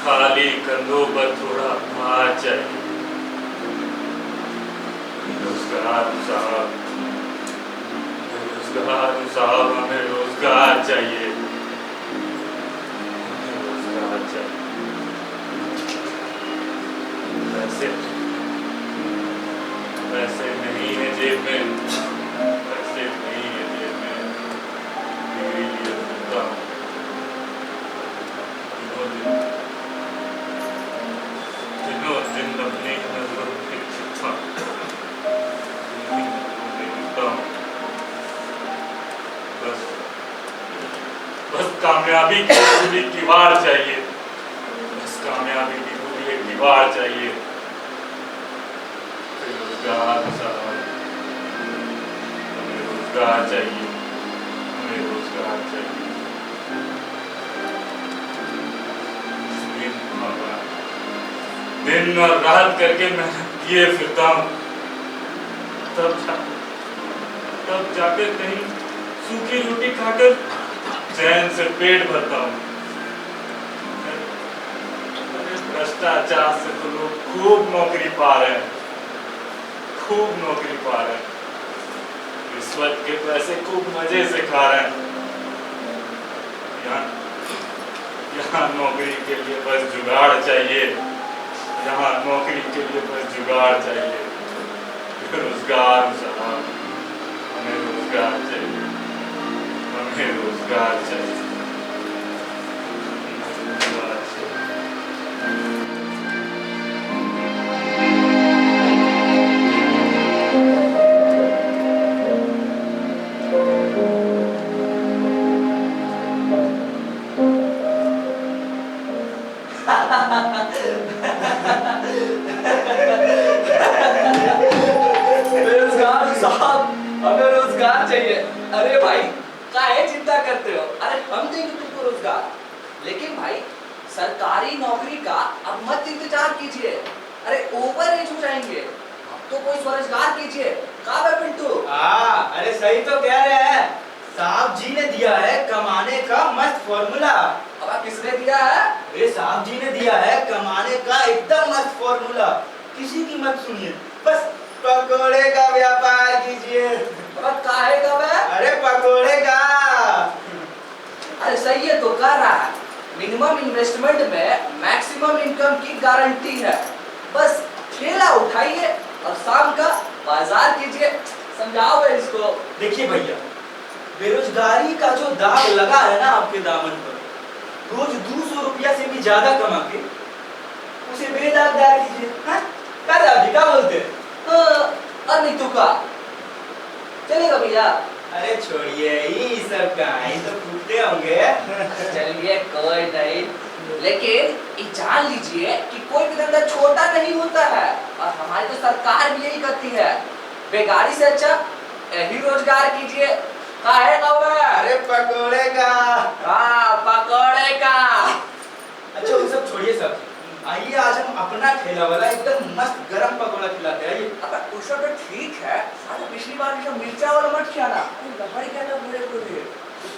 खाली कंधों पर थोड़ा भार चाहिए। बेरोजगार साहब, बेरोजगार साहब, हमें रोजगार चाहिए, हमें रोजगार चाहिए। पैसे पैसे नहीं है जेब में, पैसे नहीं है जेब में, डिग्री लिए फिरता हूँ। दिनों दिन अपनी नजरों की छिपा देखता हूँ। बस बस कामयाबी की पूरी दीवार चाहिए, बस कामयाबी की पूरी एक दीवार चाहिए। रोजगार साहब, हमें रोजगार चाहिए, हमें रोजगार चाहिए। दिन और रात करके मेहनत किए फिरता हूँ, तब जाकर कहीं सूखी रोटी खाकर चैन से पेट भरता हूँ। भ्रष्टाचार से तो लोग खूब नौकरी पा रहे हैं, खूब नौकरी पा रहे हैं, रिश्वत के पैसे खूब मजे से खा रहे हैं। यहाँ नौकरी के लिए बस जुगाड़ चाहिए, यहाँ नौकरी के लिए बस जुगाड़ चाहिए। रोजगार साहब, हमें रोजगार चाहिए, हमें रोजगार चाहिए। बेरोजगार साहब, हमें रोजगार चाहिए। अरे भाई, काहे चिंता करते हो? अरे हम देंगे तुमको रोजगार। लेकिन भाई, सरकारी नौकरी का अब मत इंतजार कीजिए। अरे ओवर एज हो जाएंगे, अब तो कोई स्वरोजगार कीजिए। कहाँ है पिंटू? अरे सही तो कह रहे हैं, साहब जी ने दिया है कमाने का मस्त फॉर्मूला। अब किसने दिया है? अरे साहब जी ने दिया है कमाने का एकदम मस्त फॉर्मूला, किसी की मत सुनिए, बस पकोड़े का व्यापार कीजिए। अब काहे का बे? अरे पकोड़े का। अरे सही है तो कर रहा है। मिनिमम इन्वेस्टमेंट में मैक्सिमम इनकम की गारंटी है। बस ठेला उठाइए और शाम का बाजार कीजिए। समझाओ बे इसको। देखिए भैया, बेरोजगारी का जो दाग लगा है ना आपके दामन पर, रोज 200 रुपया से भी ज्यादा कमा के उसे बेदागदार कीजिए। क्या बोलते हैं? और नहीं तो का चलेगा भैया? अरे छोड़िए, ये सब कहां तो फूटते होंगे। चलिए कोई नहीं, लेकिन ये जान लीजिए कि कोई भी धंधा छोटा नहीं होता है, और हमारी तो सरकार भी यही करती है। बेगारी से अच्छा यही रोजगार कीजिए। काहे का? अरे पकोड़े का। हाँ, पकोड़े का। अच्छा वो सब छोड़िए सब, आइए आज हम अपना ठेला वाला एकदम मस्त गरम पकोड़ा खिलाते हैं। आइए। अब उस सब तो ठीक है, साला पिछली बार जैसा मिर्चा वाला मत खिलाना। लहड़ क्या था पूरे पूरे।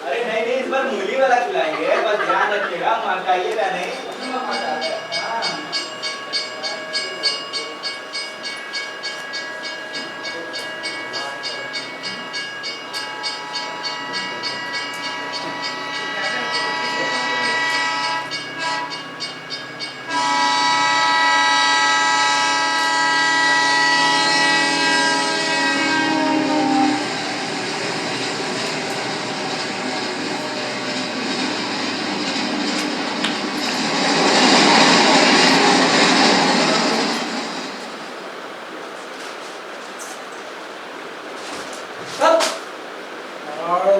अरे नहीं नहीं, इस बार मूली वाला खिलाएंगे, बस ध्यान रखिएगा, मचाइएगा नहीं। हाँ।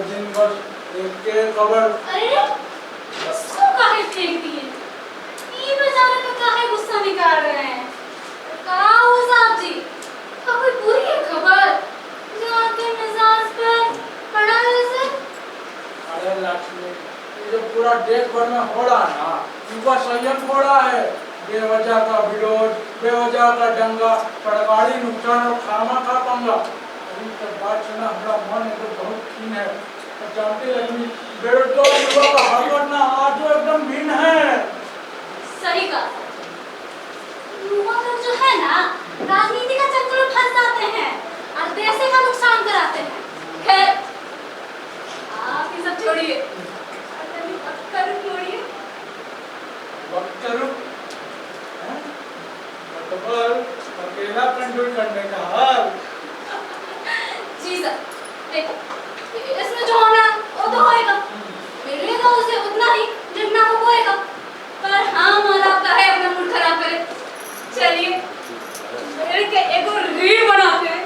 दिन भर एक के खबर। अरे इसको काहे फेंक दिए? ये बेचारे पे काहे गुस्सा निकाल रहे हैं? कहा हो साहब जी? क्या कोई बुरी है खबर जो आपके मिजाज पे पड़ा है सर? अरे लक्ष्मी, ये जो पूरा देश भर में हो रहा है ना, युवा संयम हो रहा है। बेवजह का विरोध, बेवजह का दंगा, सरकारी नुकसान और खामा खा पंगा। अभी तक बात सुना हमारा मन तो बहुत खीन है। और जानते लक्ष्मी, बेरोजगार युवा का हाल करना आज तो एकदम भिन्न है। सही कहा। युवा लोग जो है ना, राजनीति का चक्कर में फंस जाते हैं और देश का नुकसान कराते हैं। खैर, आप ये सब छोड़िए, कर छोड़िए। वक्त रुक, हैं? मतलब अकेला कंट्रोल करने का हाल। जी सर, देखो, इसमें जो होना वो तो होएगा। मिलेगा उसे उतना ही जितना वो होएगा। पर हम और आप काहे अपना मूड खराब करें? चलिए, मिलके एक और रील बनाते हैं।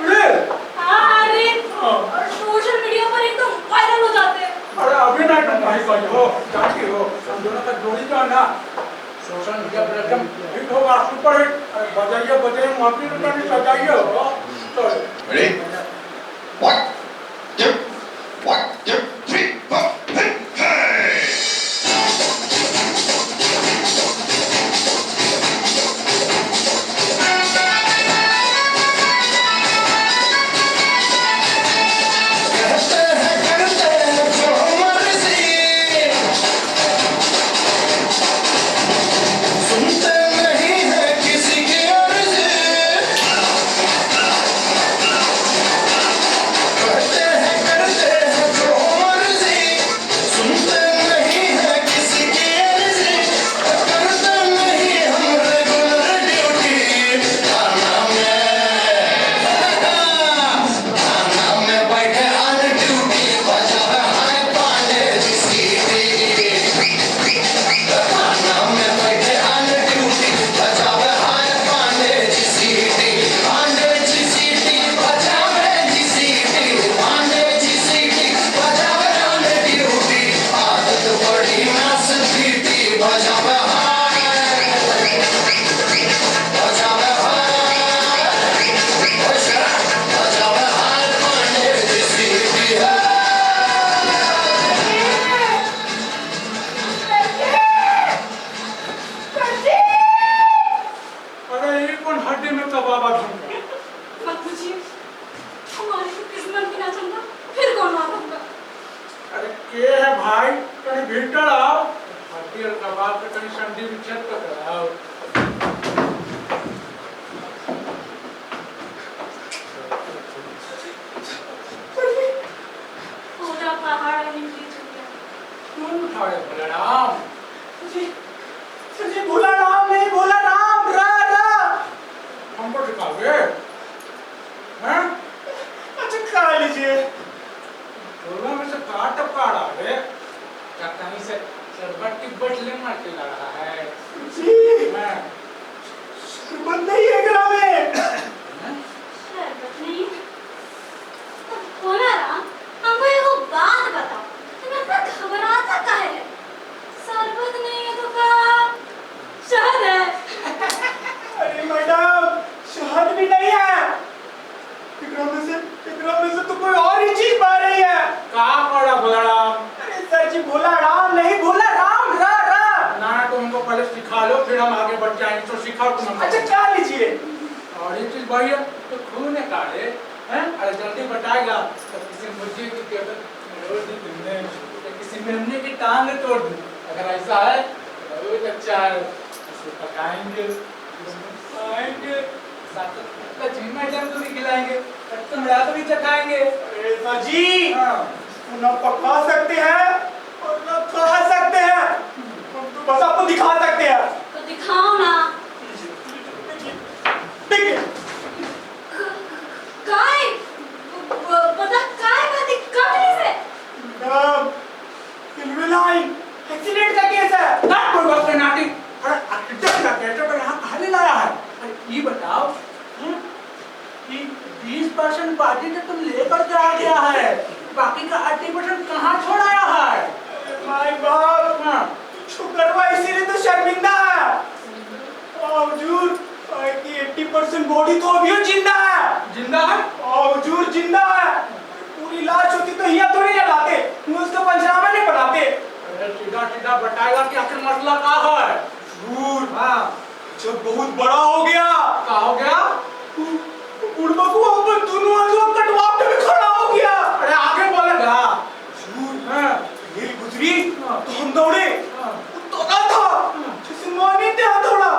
हाँ, रील। और सोशल मीडिया पर एकदम वायरल हो जाते हैं। अरे अभी ना तुम भाई भाई हो, जानती हो, हम दोनों का जोड़ी जो है ना, सोशल मीडिया पर एकदम हिट होगा, सुपर हिट। अरे बजाइए बजाइए, माफी रुपया नहीं सजाइए हो। तो Ready? 1, 2, 1, 2, 3, 4, 5, hey! कहते हैं करते हैं जो मर्जी, सुनते नहीं है किसी की अर्जी। कहते हैं जो मर्जी, सुनते नहीं है किसी की अर्जी। करते नहीं हम रेगुलर ड्यूटी। थाना में बैठे ऑन ड्यूटी, बजावे हाय पांडे जी सीटी। थाना में बैठे ऑन ड्यूटी, बजावे हाय पांडे जी सीटी। पांडे जी सीटी, बजावे जी सीटी। पांडे जी सीटी, बजावे ऑन ड्यूटी। आदत बड़ी नास पीटी, बजावे हाय, बजावे हाय, बजावे हाय पांडे जी सीटी। अरे ये कौन हड्डी में कबाबा झुमका? मत पूछिए, हमारी तो किस्मत भी ना चलता, फिर कौन मारूंगा? अरे के है भाई, कहीं भीतर आओ। हड्डी और कबाब के कहीं संधि विच्छेद कर कराओ। पूरा पहाड़ हिंदी चुका। तुम उठाए बलराम। जी भोला राम नहीं, भोला राम, रा रा। हमको सिखाओगे? हैं? अच्छा खा लीजिए। दोनों में से कहाँ टपका रहा है? क्या कहीं से शरबत की बोतलें मारते ला रहा है? जी हैं? शरबत नहीं है ग्राम में। हैं? शरबत नहीं। अब बोला राम, हमको एगो बात बताओ, तुम इतना घबराता काहे है? शरबत नहीं है तो क्या? शहद है। अरे मैडम, शहद भी नहीं है। इकराम में से तो कोई और ही चीज बह रही है। कहाँ पड़ा बलराम? अरे सर जी, भोला राम नहीं, भोला राम, रा रा। ना तो हमको पहले सिखा लो, फिर हम आगे बढ़ जाएंगे। तो सिखाओ तुम हमको। अच्छा खा लीजिए। और ये चीज भैया तो खून है काले हैं। अरे जल्दी बताएगा तो किसी मुर्गी की रोज दूंगे, तो किसी मेमने की टांग तोड़ दूं। अगर ऐसा है तो बहुत अच्छा है, इसको पकाएंगे, खाएंगे, साथ में लक्ष्मी मैडम को भी खिलाएंगे, कमरा को भी चखाएंगे। अरे सर जी, हाँ, इसको ना पका सकते हैं और ना खा सकते हैं। हम तो बस आपको दिखा सकते हैं। तो दिखाओ ना। देखिए। काय? पता काय बात कंपनी से? मैडम, रेलवे लाइन एक्सीडेंट का केस है। ना कोई बात नाटी। अरे एक्सीडेंट का केस है तो यहाँ कहाँ ले लाया है? अरे ये बताओ, कि 20% बाजी तो तुम लेकर के आ गया है, बाकी का 80% कहाँ छोड़ाया है? माय बाप, हाँ, शुक्रवा इसीलिए तो शर्मिंदा है। हुजूर, की 80% बॉडी तो अभी जिंदा है। जिंदा है? हुजूर जिंदा है। पूरी लाश होती तो यहाँ थोड़ी जलाते, उसका पंचनामा नहीं बनाते। अरे सीधा बताएगा कि आखिर मसला क्या है? हुजूर, हाँ, जब बहुत बड़ा हो गया, क्या हो गया? बुढ़बा को अपन दोनों हाथों कटवा के भी खड़ा हो गया। अरे आगे बोलेगा। हुजूर, हाँ, रेल गुजरी हाँ। तो हम दौड़े। हाँ। वो दौड़ा था जैसे माने थे दौड़ा।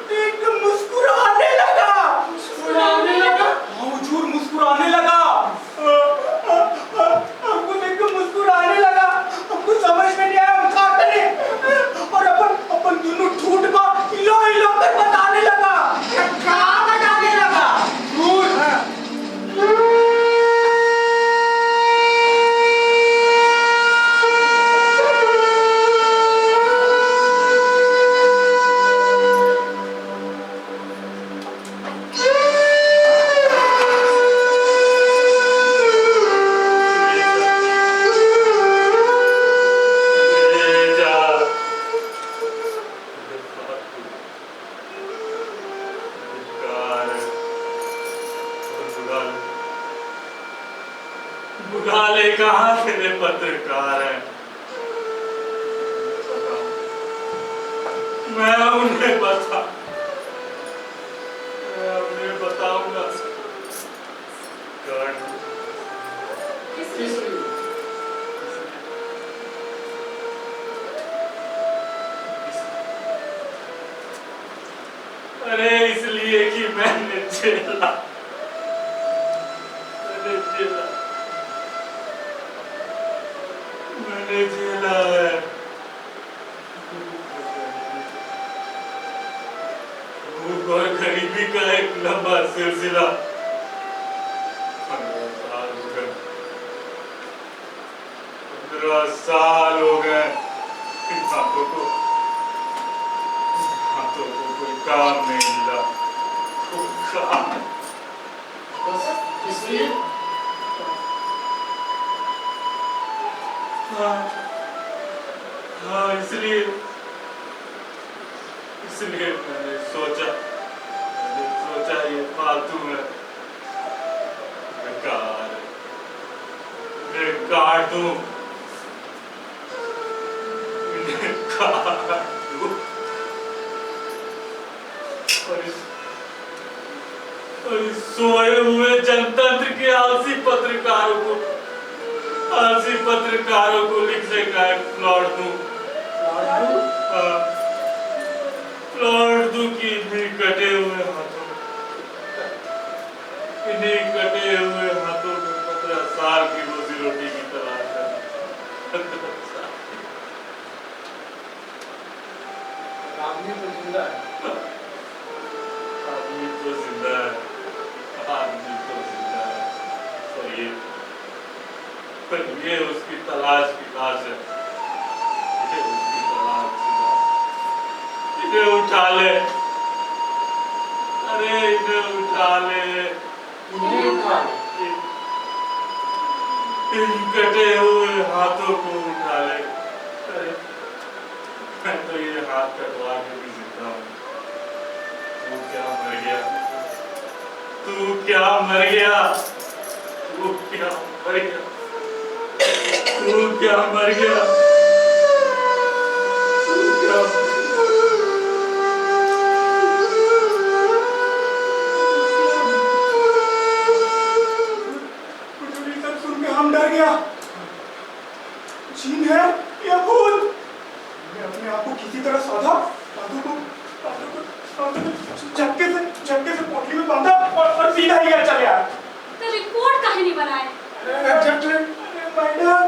देख के मुस्कुराने लगा। मुस्कुराने लगा? हाँ हुजूर, मुस्कुराने लगा। हमको देख के मुस्कुराने लगा। हमको समझ में नहीं आया हम क्या करें। और अपन दोनों ठूठ का हिला हिला कर बताने लगा। क्या बताने लगा? हुजूर, हाँ। बुढ़ाले कहाँ से वे पत्रकार हैं? मैं उन्हें बताऊंगा। अरे इसलिए कि मैंने झेला है। भूख और गरीबी का एक लंबा सिलसिला 15 साल हो गए। इन हाथों को कोई काम नहीं मिला। इसलिए हाँ, इसलिए मैंने सोचा ये फालतू में मैं काट दूं। और इस सोए हुए जनतंत्र के आलसी पत्रकारों को लिखने का एक प्लॉट दूं कि इन्हीं कटे हुए हाथों में 15 साल की रोजी रोटी की तलाश है। आदमी तो जिंदा है। आदमी तो जिंदा है। पर ये उसकी तलाश की लाश है। इन्हें उठा ले। अरे इन्हें उठा ले। इन कटे हुए हाथों को उठा ले। अरे मैं तो ये हाथ कटवा के भी जिंदा हूँ। तू क्या मर गया? तू क्या मर गया? सब सुन के हम डर गया। जीन है या भूत? अपने आप को किसी तरह साधा, हाथों को झटके से पोटली में बांधा और सीधा ही चले आया। तो रिपोर्ट काहे नहीं बनाए? अरे मैडम,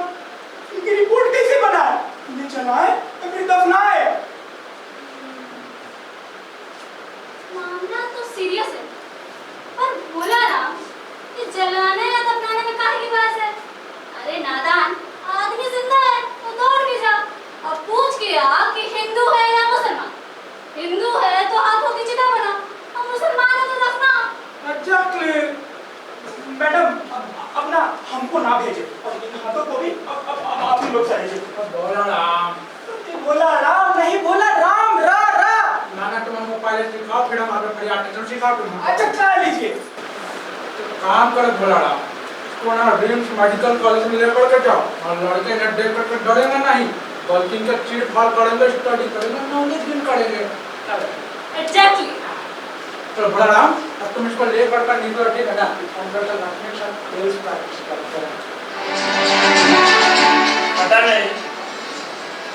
इनकी रिपोर्ट कैसे बनाए? इन्हें जलाए या फिर दफनाए? मामला तो सीरियस है, पर बोला ना कि जलाने या दफनाने में काहे की बात है? अरे नादान, आदमी जिंदा है तो दौड़ के जा। अब पूछ के आ कि हिंदू है या मुसलमान। हिंदू है तो हाथों की चिता बना, और मुसलमान है तो दफना। एग्जैक्टली। मैडम, अब हमको ना भेजे और इन हाथों को भी आप ही लोग सहेजे। बोला राम। बोला राम नहीं बोला राम रा रा। नाना तुम हमको पायलट सिखाओ, फिर हम आगे फरियाद टेक्टर सिखाओ तुम। अच्छा क्या लीजिए। काम करो भोला राम, इसको ना रिम्स मेडिकल कॉलेज में लेकर के जाओ और लड़के ने देख करके डरेंगे नहीं, बल्कि इनके चीट फाड़ करेंगे, स्टडी करेंगे, नॉलेज गेन करेंगे। एग्जैक्टली। तो भोला राम अब तुम इसको लेकर कर निकलो, ठीक है ना? हम कल तक अपने साथ रेस प्रैक्टिस करते हैं।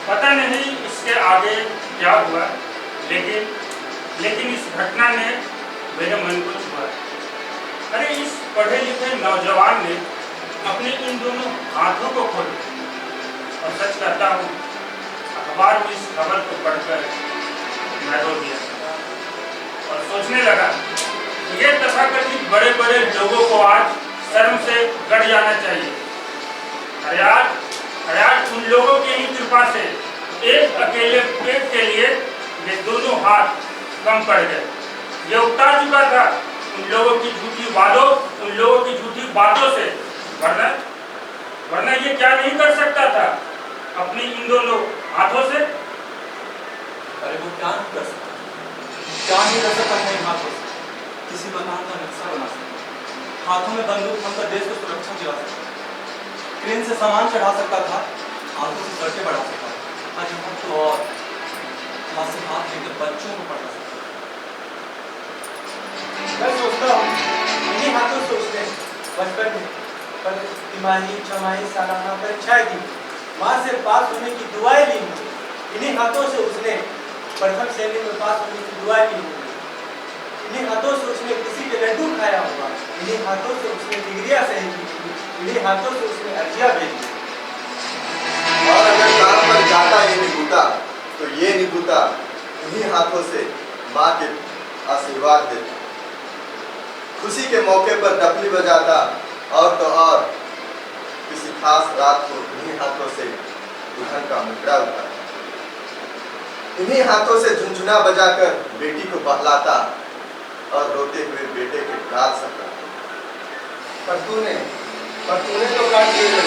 पता नहीं इसके आगे क्या हुआ, लेकिन इस घटना ने मेरे मन को छुआ। अरे इस पढ़े लिखे नौजवान ने अपने इन दोनों हाथों को खोला, और सच कहता हूँ अखबार में इस खबर को पढ़कर मैं रो दिया और सोचने लगा ये तथाकथित बड़े बड़े लोगों को आज शर्म से गड़ जाना चाहिए। अरे आज उन लोगों की ही कृपा से एक अकेले पेट के लिए ये दोनों हाथ कम पड़ गए। ये उगता चुका था उन लोगों की झूठी बातों से, वरना ये क्या नहीं कर सकता था अपनी इन दोनों हाथों से। अरे वो क्या नहीं कर सकता था इन हाथों से? किसी मकान का नक्शा बना सकता, हाथों में बंदूक हमका देश को सुरक्षा दिला सकता, ट्रेन से सामान चढ़ा सकता था, हाथों से सड़कें बढ़ा सकता था। आज हम तो और हाथ से हाथ लेकर बच्चों को पढ़ा सकता। मैं सोचता हूँ इन्हीं हाथों से उसने बचपन में तिमाही छमाही सालाना परीक्षाएं दी, माँ से पास होने की दुआएं ली होंगी। इन्हीं हाथों से उसने प्रथम श्रेणी में पास होने की दुआएं ली होंगी। इन्हीं हाथों से उसने किसी के लड्डू खाया होगा। इन्हीं हाथों से उसने डिग्रियां सही की, इन्हीं हाथों से उसने अर्जियां भेजी। और अगर काम पर जाता ये निभूता तो ये निभूता इन्हीं हाथों से माँ के आशीर्वाद देता, खुशी के मौके पर डफली बजाता, और तो और किसी खास रात को इन्हीं हाथों से दुल्हन का मुखड़ा उठाता, इन्हीं हाथों से झुनझुना बजाकर बेटी को बहलाता और रोते हुए बेटे के गाल सकता। पर तूने तो काट दिए,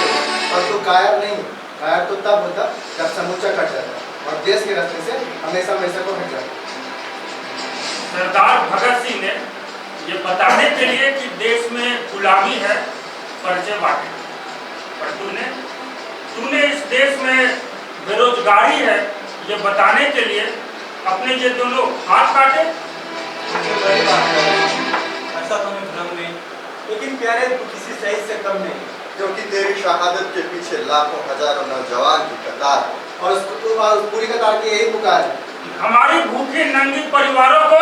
और तू कायर नहीं। कायर तो तब होता जब समूचा कट जाता और देश के रास्ते से हमेशा हमेशा को हट जाता। सरदार भगत सिंह ने ये बताने के लिए कि देश में गुलामी है पर्चे बांटे, पर तूने इस देश में बेरोजगारी है ये बताने के लिए अपने ये दोनों हाथ काटे। ऐसा तो हमें भ्रम नहीं, लेकिन प्यारे तू किसी शहीद से कम नहीं, क्योंकि तेरी शहादत के पीछे लाखों हजारों नौजवान की कतार, और उस पूरी कतार की यही पुकार है, हमारी भूखे नंगी परिवारों को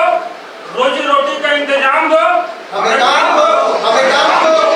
रोजी रोटी का इंतजाम दो, हमें काम दो, हमें काम दो।